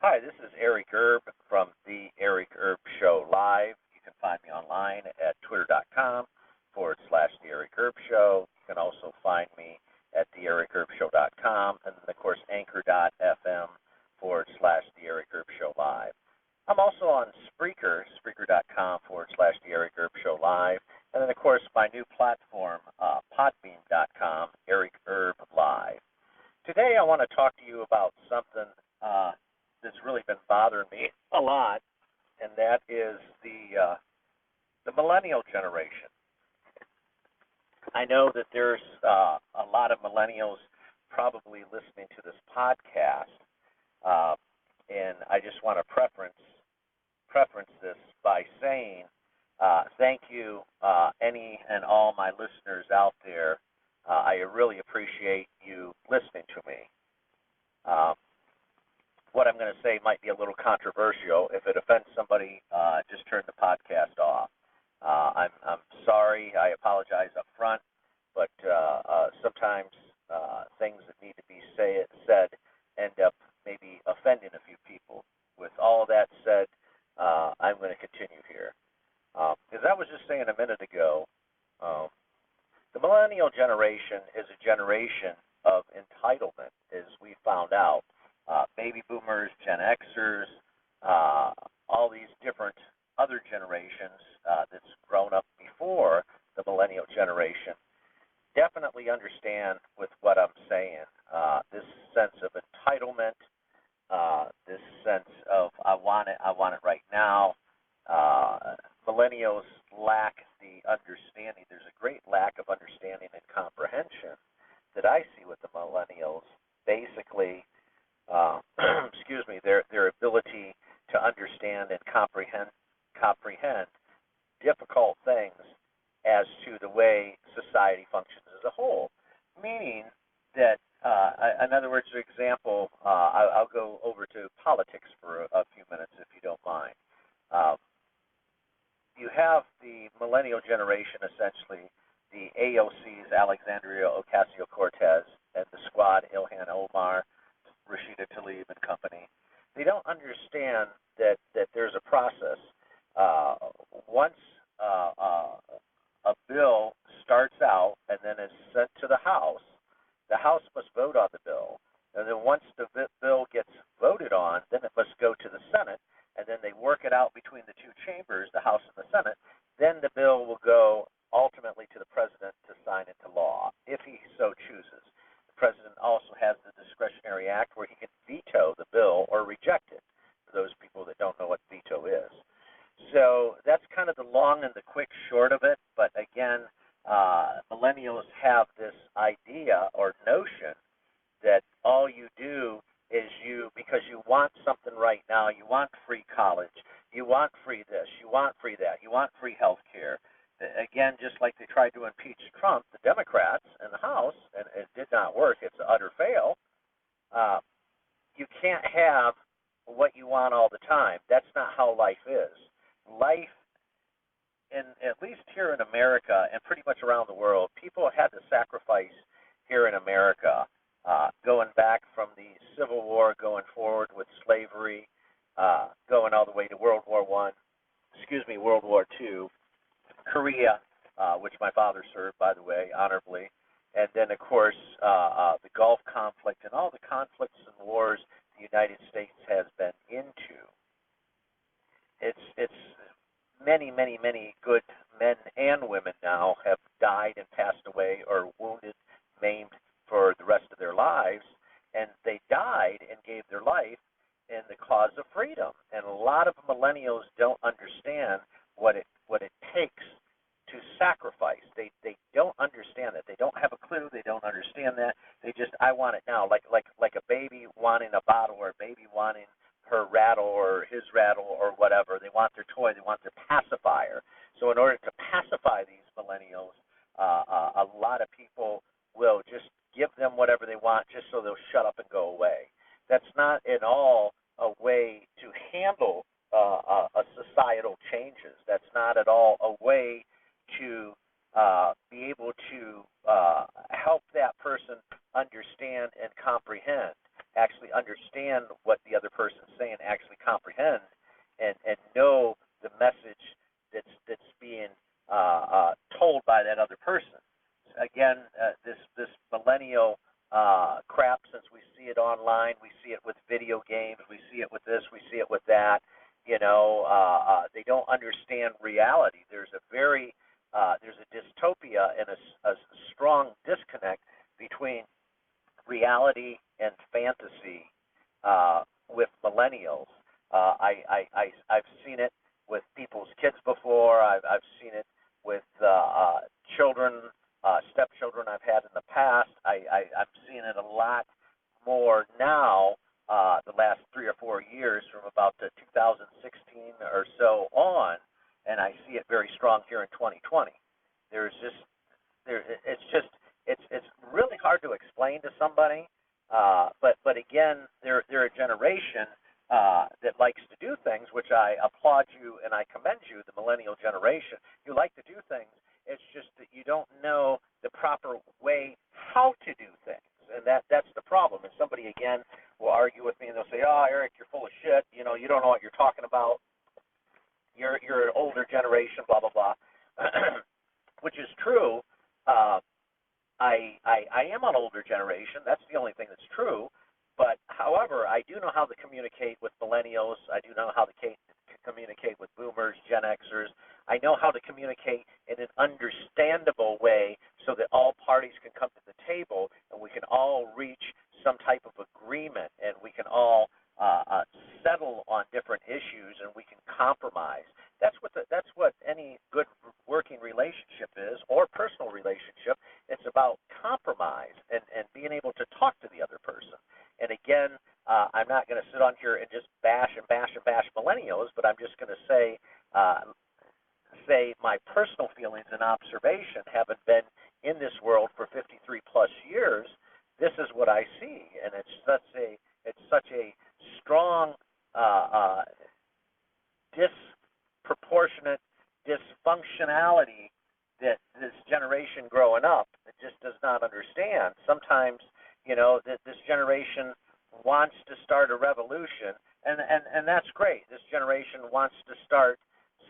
Hi, this is Eric Erb from The Eric Erb Show Live. You can find me online at twitter.com/The Eric Erb Show. You can also find me at TheEricErbShow.com and, of course, anchor.fm/The Eric Erb Show Live. I'm also on Spreaker, Spreaker.com/The Eric Erb Show Live. And then, of course, my new platform, Podbean.com, Eric Erb Live. Today I want to talk to you about something that's really been bothering me a lot, and that is the millennial generation. I know that there's a lot of millennials probably listening to this podcast, and I just want to preference this by saying thank you, any and all my listeners out there. I really appreciate you listening to me. What I'm going to say might be a little controversial. If it offends somebody, just turn the podcast off. I'm sorry. I apologize up front, but sometimes things that need to be said end up maybe offending a few people. With all that said, I'm going to continue here. As I was just saying a minute ago, the millennial generation is a generation of entitlement, as we found out. Baby boomers, Gen Xers, all these different other generations that's grown up before the millennial generation definitely understand with what I'm saying. This sense of entitlement, this sense of I want it right now. Millennials lack the understanding. There's a great lack of understanding and comprehension that I see with the millennials. Basically, their ability to understand and comprehend difficult things as to the way society functions as a whole. Meaning that, in other words, for example, I'll go over to politics for a few minutes if you don't mind. You have the millennial generation, essentially, the AOCs, Alexandria Ocasio-Cortez, and the squad, Ilhan Omar, Rashida Tlaib and company. They don't understand that there's a process. Once a bill starts out and then is sent to the House must vote on the bill. And then once the bill gets voted on, then it must go to the Senate, and then they work it out between the two chambers, the House and the Senate. Then the bill will go ultimately to the president to sign into law, if he so chooses. The president also has the discretionary act where he can veto the bill or reject it, for those people that don't know what veto is. So that's kind of the long and the quick short of it. But again, millennials have this idea or notion that all you do is because you want something right now, you want free college, you want free this, you want free that, you want free health care. Again, just like they tried to impeach Trump, the Democrats in the House, and it did not work, it's an utter fail. You can't have what you want all the time. That's not how life is. Life, at least here in America and pretty much around the world, people had to sacrifice here in America, going back from the Civil War, going forward with slavery, going all the way to World War II, Korea, which my father served, by the way, honorably, and then, of course, the Gulf conflict and all the conflicts and wars the United States has been into. It's many, many, many good men and women now have died and passed away or wounded, maimed for the rest of their lives, and they died and gave their life in the cause of freedom. And a lot of millennials don't understand what it takes to sacrifice. They don't understand that. They don't have a clue. They don't understand that. They just, I want it now, like a baby wanting a bottle or a baby wanting her rattle or his rattle or whatever. They want their toy. They want their pacifier. So in order to pacify these millennials, a lot of people will just give them whatever they want just so they'll shut up and go away. That's not at all a way to handle a societal changes. That's not at all a way to be able to help that person understand and comprehend, actually understand what the other person's saying, actually comprehend and know the message that's being told by that other person. Again, this millennial crap, since we see it online, we see it with video games, we see it with this, we see it with that. They don't understand reality. There's a dystopia and a strong disconnect between reality and fantasy with millennials. I've seen it with people's kids before. I've seen it with children, stepchildren I've had in the past. I'm seeing it a lot more now, the last 3 or 4 years, from about 2016 or so on, and I see it very strong here in 2020. It's really hard to explain to somebody, but again, they're a generation that likes to do things, which I applaud you and I commend you, the millennial generation. You like to do things. It's just that you don't know the proper way how to do things, and that's the problem. And somebody, again, will argue with me, and they'll say, "Oh, Eric, you're full of shit. You don't know what you're talking about. You're an older generation, blah, blah, blah," which is true. I am an older generation. That's the only thing that's true. But, however, I do know how to communicate with millennials. I do know how to communicate with boomers, Gen Xers. I know how to communicate in an understandable way so that all parties can come to the table and we can all reach some type of agreement and we can all settle on different issues and we can compromise. That's what any good working relationship is, or personal relationship. It's about compromise and being able to talk to the other person. And again, I'm not going to sit on here and just bash millennials, but I'm just going to say my personal feelings and observation, having been in this world for 53 plus years. This is what I see, and it's such a strong disproportionate dysfunctionality that this generation growing up just does not understand. Sometimes, that this generation wants to start a revolution, and that's great. This generation wants to start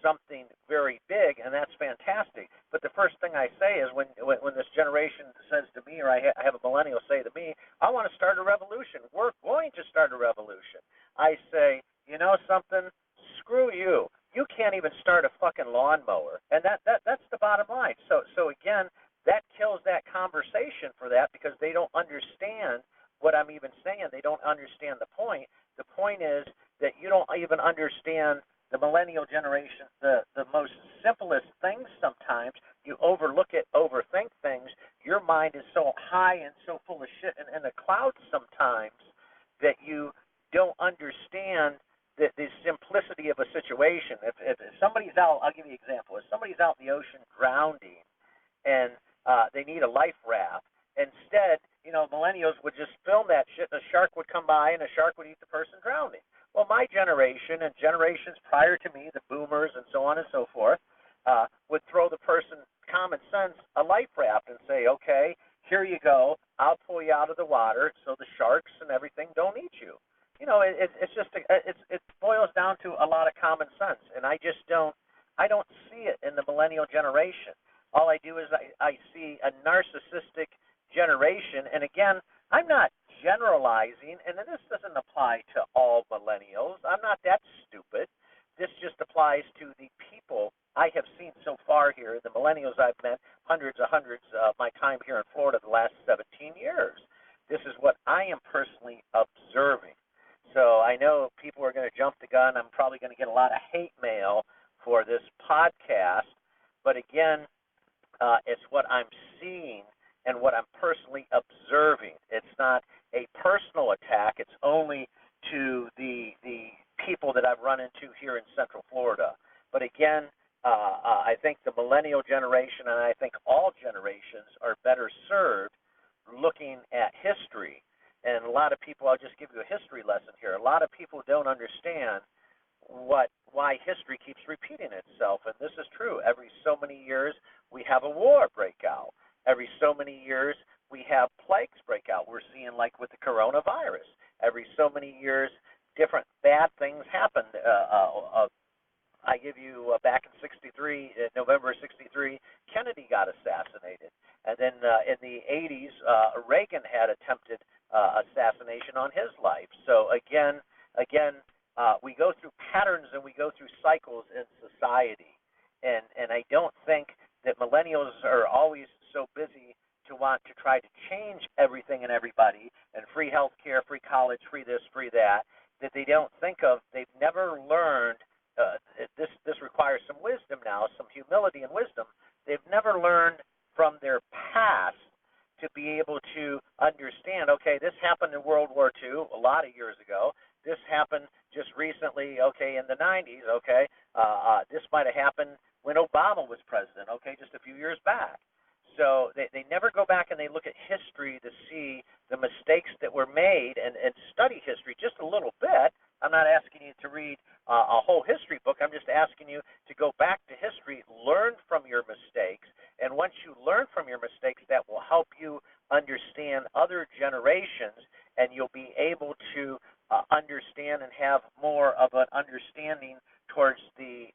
something very big, and that's fantastic. But the first thing I say is when this generation says to me, or I have a millennial say to me, "I want to start a revolution. We're going to start a revolution." I say, "You know something? Screw you. You can't even start a fucking lawnmower." And that's the bottom line. So again, that kills that conversation for that, because they don't understand what I'm even saying. They don't understand the point. The point is that you don't even understand the millennial generation, the most simplest things sometimes. You overlook it, overthink things. Your mind is so high and so full of shit and in the clouds sometimes that you don't understand the simplicity of a situation. If somebody's out, I'll give you an example. If somebody's out in the ocean drowning and they need a life raft, instead, millennials would just film that shit, and a shark would come by and a shark would eat the person drowning. Well, my generation and generations prior to me, the boomers and so on and so forth, would throw the person, common sense, a life raft and say, "Okay, here you go. I'll pull you out of the water so the sharks and everything don't eat you." It boils down to a lot of common sense, and I don't see it in the millennial generation. All I do is I see a narcissistic generation, and again, I'm not generalizing, and this doesn't apply to all millennials. I'm not that stupid. This just applies to the people I have seen so far here, the millennials I've met, hundreds of my time here in Florida the last 17 years. This is what I am personally observing. So I know people are going to jump the gun. I'm probably going to get a lot of hate mail for this podcast, but again, it's what I'm seeing and what I'm personally observing. It's not a personal attack. It's only to the people that I've run into here in Central Florida. But again, I think the millennial generation, and I think all generations, are better served looking at history. And a lot of people, I'll just give you a history lesson here. A lot of people don't understand why history keeps repeating itself, and this is true. Every so many years, we have a war break out. Every so many years, we have plagues break out. We're seeing, like with the coronavirus, every so so many years, different bad things happened. I give you back in '63, November '63, Kennedy got assassinated, and then in the '80s, Reagan had attempted assassination on his life. So again, we go through patterns and we go through cycles in society, and I don't think that millennials are always so busy to want to try to change everything and everybody, and free health care, free college, free this, free that, that they don't think of. They've never learned. This requires some wisdom now, some humility and wisdom. They've never learned from their past to be able to understand, okay, this happened in World War II a lot of years ago. This happened just recently, okay, in the 90s, okay. This might have happened when Obama was president, okay, just a few years back. So they never go back and they look at history to see the mistakes that were made and study history just a little bit. I'm not asking you to read a whole history book. I'm just asking you to go back to history, learn from your mistakes, and once you learn from your mistakes, that will help you understand other generations, and you'll be able to understand and have more of an understanding towards the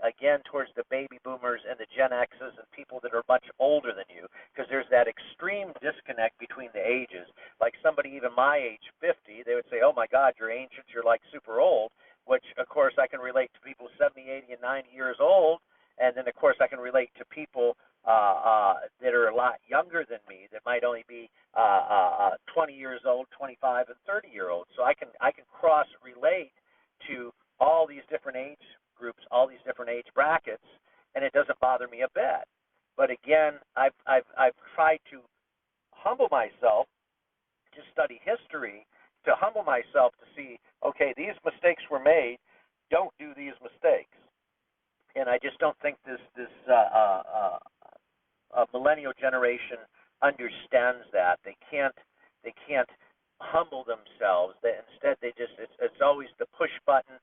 baby boomers and the Gen X's and people that are much older than you, because there's that extreme disconnect between the ages. Like somebody even my age, 50, they would say, oh my God, you're ancient, you're like super old, which of course I can relate to people 70, 80, and 90 years old, and then of course I can relate to people that are a lot younger than me that might only be 20 years old, 25, and 30-year-olds. So I can cross relate to all these different age groups, all these different age brackets, and it doesn't bother me a bit. But again, I've tried to humble myself to study history, to humble myself to see, okay, these mistakes were made. Don't do these mistakes. And I just don't think this millennial generation understands that. They can't humble themselves. Instead, it's always the push button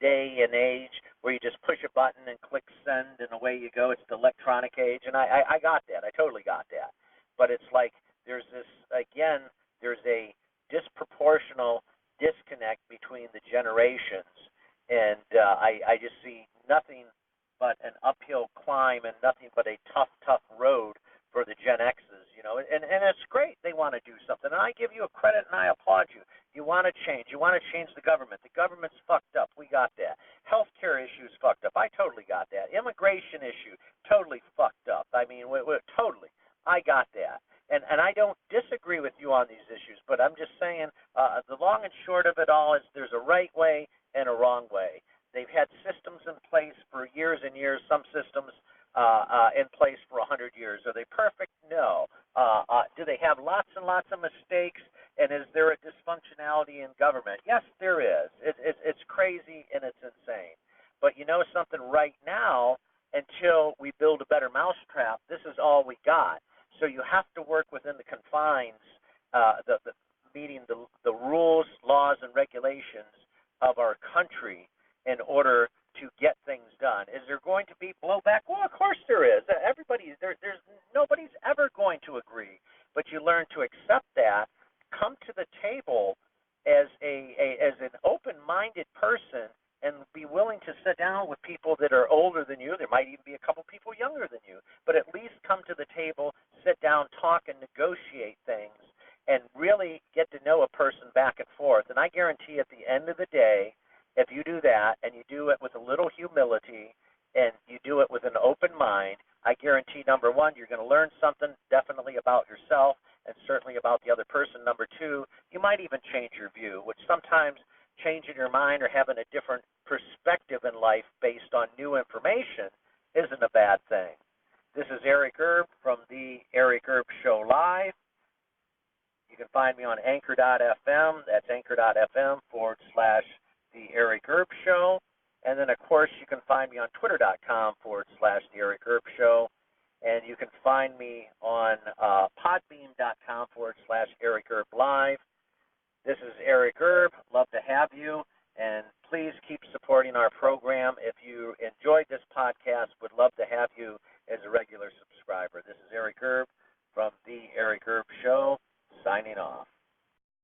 day and age where you just push a button and click send and away you go. It's the electronic age, and I got that. I totally got that. But it's like there's a disproportional disconnect between the generations, and I just see nothing but an uphill climb and nothing but a tough road for the Gen X's, and it's great. They want to do something, and I give you a credit and I applaud you. You want to change. You want to change the government. The government's fucked up. We got that. Healthcare issues fucked up. I totally got that. Immigration issue, totally fucked up. I mean, totally. I got that. And I don't disagree with you on these issues, but I'm just saying the long and short of it all is there's a right way and a wrong way. They've had systems in place for years and years, some systems in place for 100 years. Are they perfect? No. Do they have lots and lots of mistakes? And is there a dysfunctionality in government? Yes, there is. It's crazy and it's insane. But you know something, right now, until we build a better mousetrap, this is all we got. So you have to work within the confines, meeting the rules, laws, and regulations of our country in order to get things done. Is there going to be blowback? Well, of course there is. There's nobody's ever going to agree, but you learn to accept that. Come to the table as an open-minded person and be willing to sit down with people that are older than you. There might even be a couple people younger than you, but at least come to the table, sit down, talk, and negotiate things, and really get to know a person back and forth. And I guarantee at the end of the day, if you do that and you do it with a little humility and you do it with an open mind, I guarantee, number one, you're going to learn something definitely about yourself and certainly about the other person. Number two, you might even change your view, which sometimes changing your mind or having a different perspective in life based on new information isn't a bad thing. This is Eric Erb from the Eric Erb Show Live. You can find me on anchor.fm. That's anchor.fm/The Eric Erb Show. And then, of course, you can find me on twitter.com/The Eric Erb Show. And you can find me on podbeam.com/Eric Erb Live. This is Eric Erb. Love to have you. And please keep supporting our program. If you enjoyed this podcast, would love to have you